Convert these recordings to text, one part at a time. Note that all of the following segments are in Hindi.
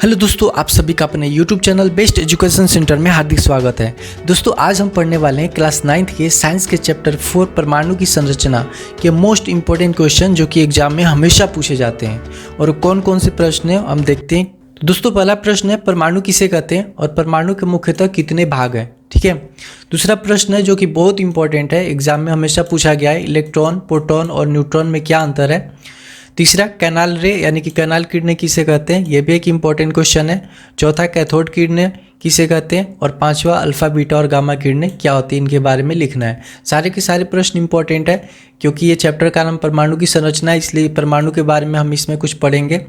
हेलो दोस्तों, आप सभी का अपने YouTube channel best education centre में हार्दिक स्वागत है। दोस्तों, आज हम पढ़ने वाले हैं क्लास 9th के साइंस के चैप्टर 4 परमाणु की संरचना के मोस्ट इंपॉर्टेंट क्वेश्चन जो कि एग्जाम में हमेशा पूछे जाते हैं। और कौन कौन से प्रश्न हैं हम देखते हैं। तो दोस्तों, पहला प्रश्न है परमाणु किसे कहते हैं और परमाणु के मुख्यतः कितने भाग हैं। ठीक है। दूसरा प्रश्न है जो कि बहुत इंपॉर्टेंट है, एग्जाम में हमेशा पूछा गया है, इलेक्ट्रॉन, प्रोटॉन और न्यूट्रॉन में क्या अंतर है। तीसरा, कैनाल रे यानी कि कैनाल किरणें किसे कहते हैं, यह भी एक इंपॉर्टेंट क्वेश्चन है। चौथा, कैथोड किरणें किसे कहते हैं। और पांचवा, अल्फा बीटा और गामा किरणें क्या होती हैं, इनके बारे में लिखना है। सारे के सारे प्रश्न इंपॉर्टेंट है क्योंकि ये चैप्टर का नाम परमाणु की संरचना है, इसलिए परमाणु के बारे में हम इसमें कुछ पढ़ेंगे।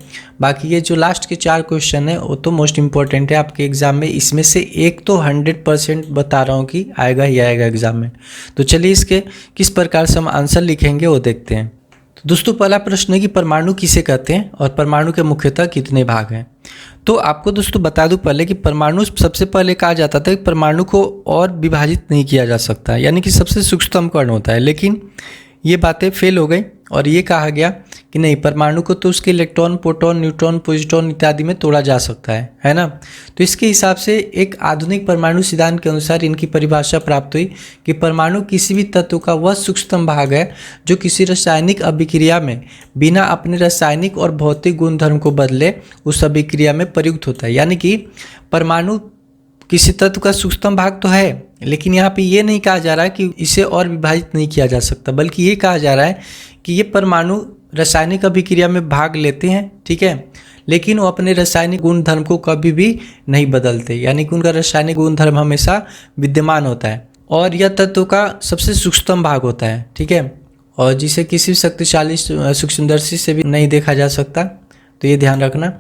बाकी ये जो लास्ट के 4 क्वेश्चन है वो तो मोस्ट इंपॉर्टेंट है आपके एग्जाम में। इसमें से एक तो 100% बता रहा हूँ कि आएगा ही आएगा एग्जाम में। तो चलिए इसके किस प्रकार से हम आंसर लिखेंगे वो देखते हैं। दोस्तों, पहला प्रश्न है कि परमाणु किसे कहते हैं और परमाणु के मुख्यतः कितने भाग हैं। तो आपको दोस्तों बता दूं पहले कि परमाणु सबसे पहले कहा जाता था कि परमाणु को और विभाजित नहीं किया जा सकता, यानी कि सबसे सूक्ष्मतम कण होता है। लेकिन ये बातें फेल हो गई और ये कहा गया कि नहीं, परमाणु को तो उसके इलेक्ट्रॉन, प्रोटॉन, न्यूट्रॉन, पॉजिट्रॉन इत्यादि में तोड़ा जा सकता है ना। तो इसके हिसाब से एक आधुनिक परमाणु सिद्धांत के अनुसार इनकी परिभाषा प्राप्त हुई कि परमाणु किसी भी तत्व का वह सूक्ष्मतम भाग है जो किसी रासायनिक अभिक्रिया में बिना अपने रासायनिक और भौतिक गुणधर्म को बदले उस अभिक्रिया में प्रयुक्त होता है। यानी कि परमाणु किसी तत्व का सूक्ष्मतम भाग तो है, लेकिन यहाँ पे ये नहीं कहा जा रहा है कि इसे और विभाजित नहीं किया जा सकता, बल्कि ये कहा जा रहा है कि ये परमाणु रासायनिक अभिक्रिया में भाग लेते हैं, ठीक है, लेकिन वो अपने रासायनिक गुणधर्म को कभी भी नहीं बदलते, यानी कि उनका रासायनिक गुणधर्म हमेशा विद्यमान होता है। और यह तत्व का सबसे सूक्ष्मतम भाग होता है, ठीक है, और जिसे किसी शक्तिशाली सूक्ष्मदर्शी से भी नहीं देखा जा सकता। तो ये ध्यान रखना।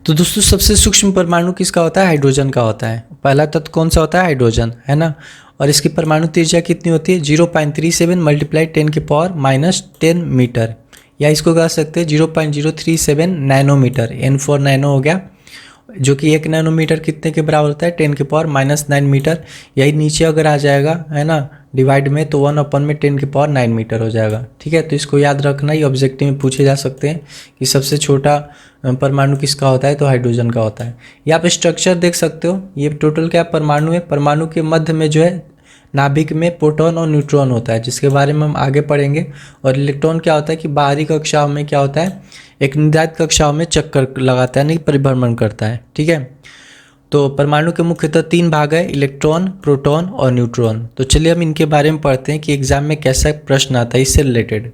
तो दोस्तों, सबसे सूक्ष्म परमाणु किसका होता है, हाइड्रोजन का होता है। पहला तत्व कौन सा होता है, हाइड्रोजन, है ना। और इसकी परमाणु त्रिज्या कितनी होती है, 0.37 × 10⁻⁻10 मीटर, या इसको कह सकते हैं 0.037 नैनोमीटर। N4 नैनो हो गया, जो कि 1 नैनोमीटर कितने के बराबर होता है, 10⁻⁹ मीटर। यही नीचे अगर आ जाएगा, है ना, डिवाइड में, तो 1/10⁹ मीटर हो जाएगा। ठीक है। तो इसको याद रखना, ये ऑब्जेक्टिव में पूछे जा सकते हैं कि सबसे छोटा परमाणु किसका होता है, तो हाइड्रोजन का होता है। ये आप स्ट्रक्चर देख सकते हो, ये टोटल क्या परमाणु है। परमाणु के मध्य में जो है नाभिक में प्रोटॉन और न्यूट्रॉन होता है, जिसके बारे में हम आगे पढ़ेंगे। और इलेक्ट्रॉन क्या होता है कि बाहरी कक्षाओं में क्या होता है, एक निर्धारित कक्षाओं में चक्कर लगाता है, नहीं परिभ्रमण करता है। ठीक है। तो परमाणु के मुख्यतः 3 भाग है, इलेक्ट्रॉन, प्रोटॉन और न्यूट्रॉन। तो चलिए हम इनके बारे में पढ़ते हैं कि एग्जाम में कैसा प्रश्न आता है इससे रिलेटेड।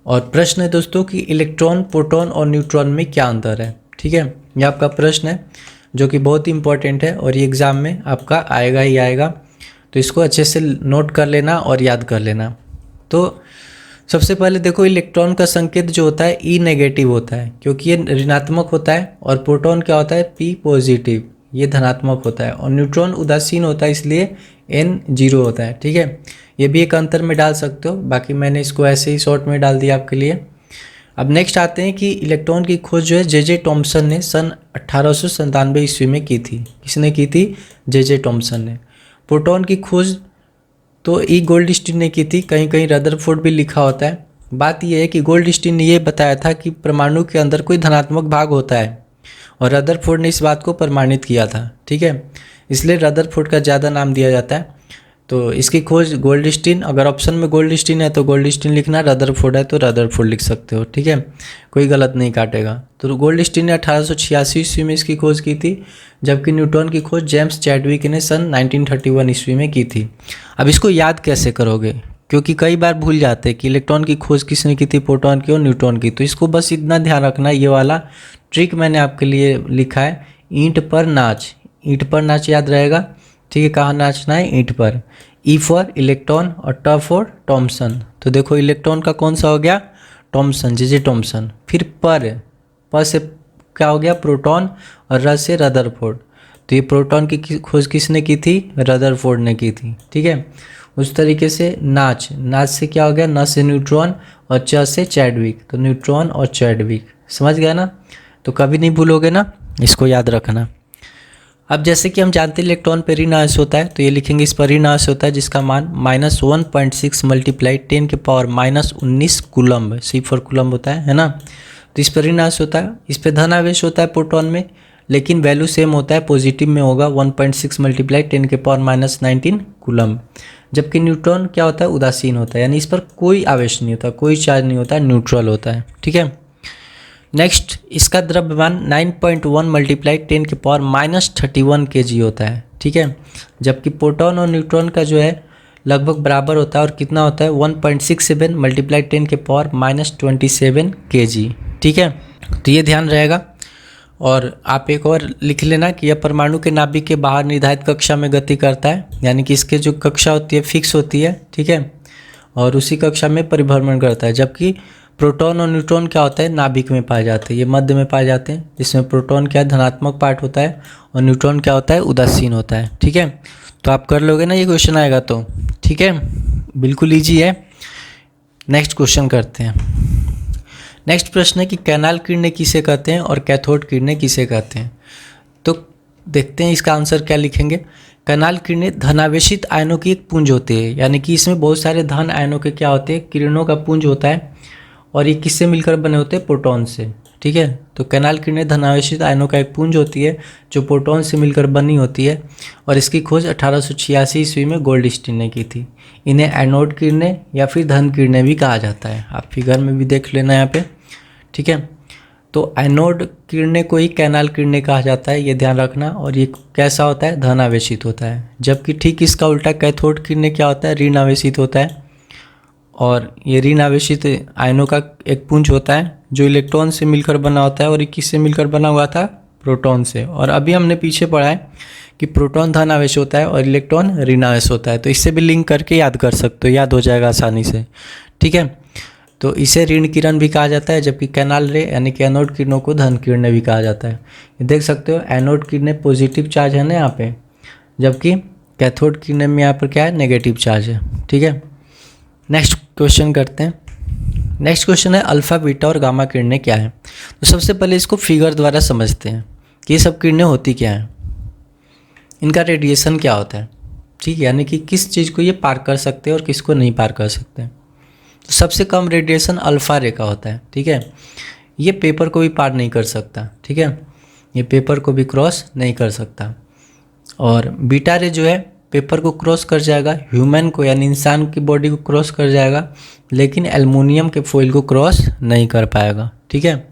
और प्रश्न है दोस्तों कि इलेक्ट्रॉन, प्रोटॉन और न्यूट्रॉन में क्या अंतर है। ठीक है। ये आपका प्रश्न है जो कि बहुत ही इंपॉर्टेंट है और ये एग्ज़ाम में आपका आएगा ही आएगा। तो इसको अच्छे से नोट कर लेना और याद कर लेना। तो सबसे पहले देखो, इलेक्ट्रॉन का संकेत जो होता है ई नेगेटिव होता है क्योंकि ये ऋणात्मक होता है। और प्रोटॉन क्या होता है, पी पॉजिटिव, ये धनात्मक होता है। और न्यूट्रॉन उदासीन होता है, इसलिए एन 0 होता है। ठीक है। ये भी एक अंतर में डाल सकते हो, बाकी मैंने इसको ऐसे ही शॉर्ट में डाल दिया आपके लिए। अब नेक्स्ट आते हैं कि इलेक्ट्रॉन की खोज जो है जे टॉमसन ने सन 1897 ईस्वी में की थी। किसने की थी, जे टॉमसन ने। प्रोटॉन की खोज तो ई गोल्डस्टीन ने की थी, कहीं कहीं रदरफोर्ड भी लिखा होता है। बात यह है कि गोल्डस्टीन ने यह बताया था कि परमाणु के अंदर कोई धनात्मक भाग होता है और रदरफोर्ड ने इस बात को प्रमाणित किया था। ठीक है। इसलिए रदरफोर्ड का ज़्यादा नाम दिया जाता है। तो इसकी खोज गोल्डस्टीन, अगर ऑप्शन में गोल्डस्टीन है तो गोल्डस्टीन लिखना, रदरफोर्ड है तो रदरफोर्ड लिख सकते हो। ठीक है, कोई गलत नहीं काटेगा। तो गोल्डस्टीन ने 1886 ईस्वी में इसकी खोज की थी, जबकि न्यूट्रॉन की खोज जेम्स चैडविक ने सन 1931 ईस्वी में की थी। अब इसको याद कैसे करोगे, क्योंकि कई बार भूल जाते हैं कि इलेक्ट्रॉन की खोज किसने की थी, प्रोटॉन की और न्यूट्रॉन की। तो इसको बस इतना ध्यान रखना, ये वाला ट्रिक मैंने आपके लिए लिखा है, ईंट पर नाच। ईंट पर नाच याद रहेगा। ठीक है, कहाँ नाचना है, ईंट पर। ई फॉर इलेक्ट्रॉन और ट फॉर टॉमसन। तो देखो इलेक्ट्रॉन का कौन सा हो गया, टॉमसन, जे टॉमसन। फिर पर से क्या हो गया, प्रोटॉन, और र से रदरफोर्ड। तो ये प्रोटॉन की खोज किसने की थी, रदरफोर्ड ने की थी। ठीक है। उस तरीके से नाच से क्या हो गया, न से न्यूट्रॉन और च से चैडविक। तो न्यूट्रॉन और चैडविक, समझ गया ना। तो कभी नहीं भूलोगे ना, इसको याद रखना। अब जैसे कि हम जानते हैं इलेक्ट्रॉन पर ऋण आवेश होता है, तो ये लिखेंगे इस पर ऋण आवेश होता है जिसका मान -1.6 × 10⁻⁻19 कूलम्ब, C फॉर कूलम्ब होता है ना। तो इस पर ऋण आवेश होता है। इस पर धन आवेश होता है प्रोटॉन में, लेकिन वैल्यू सेम होता है, पॉजिटिव में होगा 1.6 मल्टीप्लाई 10⁻⁻19 कूलम। जबकि न्यूट्रॉन क्या होता है, उदासीन होता है, यानी इस पर कोई आवेश नहीं होता, कोई चार्ज नहीं होता, न्यूट्रल होता है। ठीक है, नेक्स्ट इसका द्रव्यमान 9.1 मल्टीप्लाई 10⁻31 kg होता है। ठीक है, जबकि प्रोटॉन और न्यूट्रॉन का जो है लगभग बराबर होता है, और कितना होता है 1.67 मल्टीप्लाई 10⁻27 kg। ठीक है, तो ये ध्यान रहेगा। और आप एक और लिख लेना कि यह परमाणु के नाभिक के बाहर निर्धारित कक्षा में गति करता है, यानी कि इसके जो कक्षा होती है फिक्स होती है। ठीक है, और उसी कक्षा में परिभ्रमण करता है। जबकि प्रोटॉन और न्यूट्रॉन क्या होता है, नाभिक में पाए जाते हैं, ये मध्य में पाए जाते हैं, जिसमें प्रोटॉन क्या धनात्मक पार्ट होता है और न्यूट्रॉन क्या होता है, उदासीन होता है। ठीक है, तो आप कर लोगे ना, ये क्वेश्चन आएगा तो। ठीक है, बिल्कुल ईजी है। नेक्स्ट क्वेश्चन करते हैं। नेक्स्ट प्रश्न है कि कैनाल किरणें किसे कहते हैं और कैथोड किरणें किसे कहते हैं। तो देखते हैं इसका आंसर क्या लिखेंगे। कैनाल किरणें धनावेशित आयनों की एक पुंज होती है, यानी कि इसमें बहुत सारे धन आयनों के क्या होते हैं, किरणों का पुंज होता है, और ये किससे मिलकर बने होते हैं, प्रोटॉन से। ठीक है, तो कैनाल किरणें धनावेशित आयनों का एक पुंज होती है जो प्रोटॉन से मिलकर बनी होती है, और इसकी खोज 1886 ईस्वी में गोल्डस्टीन ने की थी। इन्हें एनोड किरणें या फिर धन किरणें भी कहा जाता है, आप फिगर में भी देख लेना यहाँ पे। ठीक है, तो एनोड किरणें को ही कैनाल किरणें कहा जाता है, ये ध्यान रखना। और ये कैसा होता है, धन आवेशित होता है। जबकि ठीक इसका उल्टा कैथोड किरणें क्या होता है, ऋण आवेशित होता है, और ये ऋण आवेशित आयनों का एक पुंज होता है जो इलेक्ट्रॉन से मिलकर बना होता है, और ये किससे मिलकर बना हुआ था, प्रोटॉन से। और अभी हमने पीछे पढ़ा है कि प्रोटॉन धन आवेश होता है और इलेक्ट्रॉन ऋण आवेश होता है, तो इससे भी लिंक करके याद कर सकते हो, याद हो जाएगा आसानी से। ठीक है, तो इसे ऋण किरण भी कहा जाता है, जबकि कैनाल रे यानी कि एनोड किरणों को धन किरणें भी कहा जाता है। ये देख सकते हो, एनोड किरणें पॉजिटिव चार्ज है ना यहाँ पे, जबकि कैथोड किरणें में यहाँ पर क्या है, नेगेटिव चार्ज है। ठीक है, नेक्स्ट क्वेश्चन करते हैं। नेक्स्ट क्वेश्चन है अल्फा बीटा और गामा किरणें क्या है। तो सबसे पहले इसको फिगर द्वारा समझते हैं कि ये सब किरणें होती क्या हैं, इनका रेडिएशन क्या होता है। ठीक है, यानी कि किस चीज़ को ये पार कर सकते हैं और किसको नहीं पार कर सकते। तो सबसे कम रेडिएशन अल्फा रे का होता है। ठीक है, ये पेपर को भी पार नहीं कर सकता। ठीक है, ये पेपर को भी क्रॉस नहीं कर सकता। और बीटा रे जो है पेपर को क्रॉस कर जाएगा, ह्यूमन को यानी इंसान की बॉडी को क्रॉस कर जाएगा, लेकिन एल्युमिनियम के फॉइल को क्रॉस नहीं कर पाएगा। ठीक है,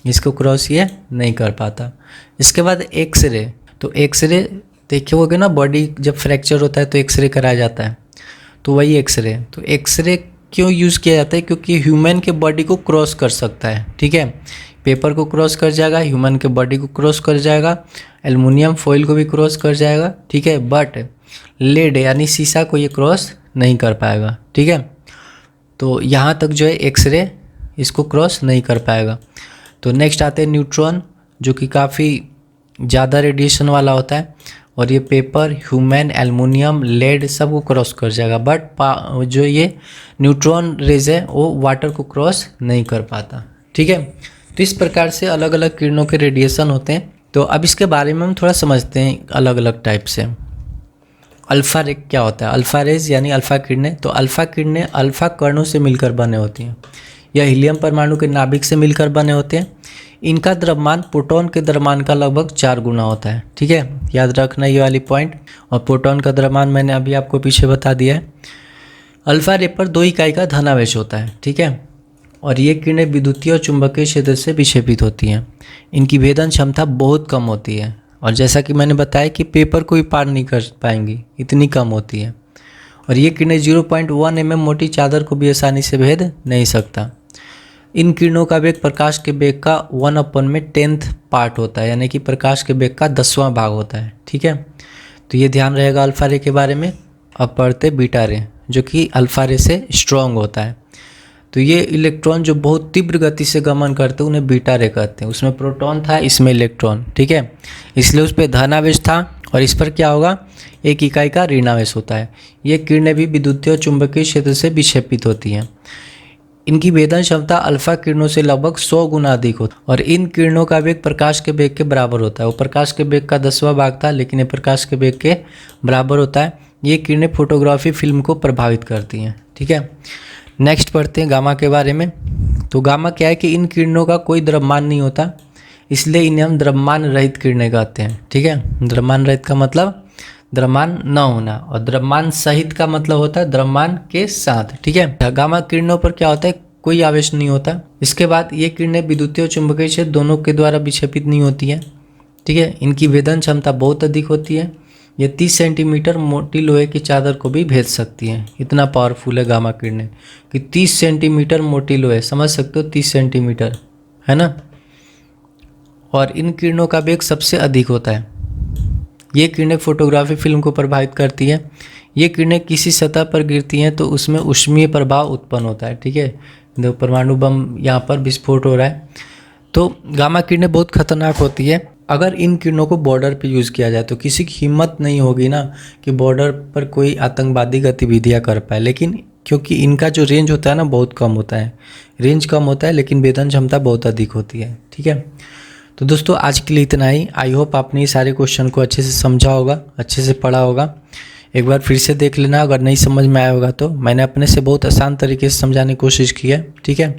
इसको क्रॉस ये नहीं कर पाता। इसके बाद एक्सरे, तो एक्सरे देखे होगे ना, बॉडी जब फ्रैक्चर होता है तो एक्सरे कराया जाता है, तो वही एक्सरे। तो एक्सरे क्यों यूज़ किया जाता है, क्योंकि ह्यूमन के बॉडी को क्रॉस कर सकता है। ठीक है, पेपर को क्रॉस कर जाएगा, ह्यूमन के बॉडी को क्रॉस कर जाएगा, एल्युमिनियम फॉइल को भी क्रॉस कर जाएगा। ठीक है, बट लेड यानी शीशा को ये क्रॉस नहीं कर पाएगा। ठीक है, तो यहाँ तक जो है एक्सरे इसको क्रॉस नहीं कर पाएगा। तो नेक्स्ट आते हैं न्यूट्रॉन, जो कि काफ़ी ज़्यादा रेडिएशन वाला होता है, और ये पेपर, ह्यूमन, एल्युमिनियम, लेड सब को क्रॉस कर जाएगा। बट जो ये न्यूट्रॉन रेज है वो वाटर को क्रॉस नहीं कर पाता। ठीक है, तो इस प्रकार से अलग अलग किरणों के रेडिएशन होते हैं। तो अब इसके बारे में हम थोड़ा समझते हैं अलग अलग टाइप से। अल्फ़ा रे क्या होता है, अल्फ़ा रेज यानी अल्फ़ा किरणें। तो अल्फ़ा किरणें अल्फ़ा कणों से मिलकर बने होती हैं, यह हीलियम परमाणु के नाभिक से मिलकर बने होते हैं। इनका द्रव्यमान प्रोटॉन के द्रव्यमान का लगभग 4 गुना होता है। ठीक है, याद रखना ये वाली पॉइंट। और प्रोटॉन का द्रव्यमान मैंने अभी आपको पीछे बता दिया है। अल्फ़ा रे पर 2 इकाई का धनावेश होता है। ठीक है, और ये किरणें विद्युतीय और चुंबकीय क्षेत्र से विक्षेपित होती हैं। इनकी भेदन क्षमता बहुत कम होती है, और जैसा कि मैंने बताया कि पेपर को भी पार नहीं कर पाएंगी, इतनी कम होती है। और ये किरणें 0.1 mm मोटी चादर को भी आसानी से भेद नहीं सकता। इन किरणों का वेग प्रकाश के वेग का 1/10th पार्ट होता है, यानी कि प्रकाश के वेग का 10वां भाग होता है। ठीक है, तो ये ध्यान रहेगा अल्फ़ा रे के बारे में। अब पढ़ते बीटा रे, जो कि अल्फ़ा रे से स्ट्रॉन्ग होता है। तो ये इलेक्ट्रॉन जो बहुत तीव्र गति से गमन करते हैं उन्हें बीटा रे कहते हैं। उसमें प्रोटॉन था, इसमें इलेक्ट्रॉन। ठीक है, इसलिए उस पर धनावेश था, और इस पर क्या होगा, 1 इकाई का ऋणावेश होता है। ये किरणें भी विद्युतीय और चुंबकीय क्षेत्र से विक्षेपित होती हैं। इनकी भेदन क्षमता अल्फा किरणों से लगभग 100 गुना अधिक होता है, और इन किरणों का वेग प्रकाश के वेग के बराबर होता है। वो प्रकाश के वेग का 10वां भाग था, लेकिन ये प्रकाश के वेग के बराबर होता है। ये किरणें फोटोग्राफी फिल्म को प्रभावित करती हैं। ठीक है, नेक्स्ट पढ़ते हैं गामा के बारे में। तो गामा क्या है कि इन किरणों का कोई द्रव्यमान नहीं होता, इसलिए इन्हें हम द्रव्यमान रहित किरणें कहते हैं। ठीक है, द्रव्यमान रहित का मतलब द्रव्यमान न होना, और द्रव्यमान सहित का मतलब होता है द्रव्यमान के साथ। ठीक है, गामा किरणों पर क्या होता है, कोई आवेश नहीं होता। इसके बाद ये किरणें विद्युतीय और चुंबकीय क्षेत्र दोनों के द्वारा विक्षेपित नहीं होती है। ठीक है, इनकी भेदन क्षमता बहुत अधिक होती है। ये 30 सेंटीमीटर मोटी लोहे की चादर को भी भेद सकती है। इतना पावरफुल है गामा किरणें कि 30 सेंटीमीटर मोटी लोहे, समझ सकते हो 30 सेंटीमीटर, है ना। और इन किरणों का वेग सबसे अधिक होता है। ये किरणें फोटोग्राफी फिल्म को प्रभावित करती है। ये किरणें किसी सतह पर गिरती हैं तो उसमें ऊष्मीय प्रभाव उत्पन्न होता है। ठीक है, देखो परमाणु बम यहाँ पर विस्फोट हो रहा है। तो गामा किरणें बहुत खतरनाक होती है। अगर इन किरणों को बॉर्डर पे यूज़ किया जाए तो किसी की हिम्मत नहीं होगी ना कि बॉर्डर पर कोई आतंकवादी गतिविधियाँ कर पाए, लेकिन क्योंकि इनका जो रेंज होता है ना बहुत कम होता है, रेंज कम होता है लेकिन वेदन क्षमता बहुत अधिक होती है। ठीक है, तो दोस्तों आज के लिए इतना ही। आई होप आपने ये सारे क्वेश्चन को अच्छे से समझा होगा, अच्छे से पढ़ा होगा। एक बार फिर से देख लेना, अगर नहीं समझ में आया होगा तो मैंने अपने से बहुत आसान तरीके से समझाने की कोशिश की है। ठीक है,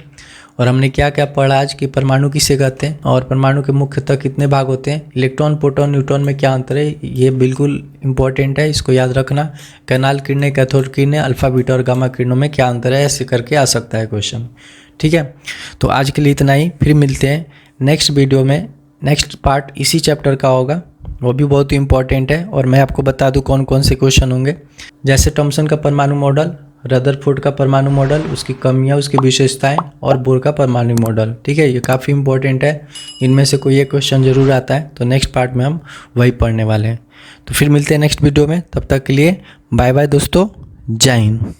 और हमने क्या क्या पढ़ा आज कि परमाणु किसे कहते हैं और परमाणु के मुख्यतः कितने भाग होते हैं, इलेक्ट्रॉन प्रोटॉन न्यूट्रॉन में क्या अंतर है, ये बिल्कुल इंपॉर्टेंट है, इसको याद रखना। कैनाल किरणें, कैथोड किरणें, अल्फा बीटा और गामा किरणों में क्या अंतर है, ऐसे करके आ सकता है क्वेश्चन। ठीक है, तो आज के लिए इतना ही, फिर मिलते हैं नेक्स्ट वीडियो में। नेक्स्ट पार्ट इसी चैप्टर का होगा, वो भी बहुत ही इंपॉर्टेंट है। और मैं आपको बता दूं कौन कौन से क्वेश्चन होंगे, जैसे थॉमसन का परमाणु मॉडल, रदरफोर्ड का परमाणु मॉडल, उसकी कमियां, उसकी विशेषताएं, और बोर का परमाणु मॉडल। ठीक है, ये काफ़ी इंपॉर्टेंट है, इनमें से कोई एक क्वेश्चन जरूर आता है। तो नेक्स्ट पार्ट में हम वही पढ़ने वाले हैं। तो फिर मिलते हैं नेक्स्ट वीडियो में, तब तक के लिए बाय बाय दोस्तों, जय हिंद।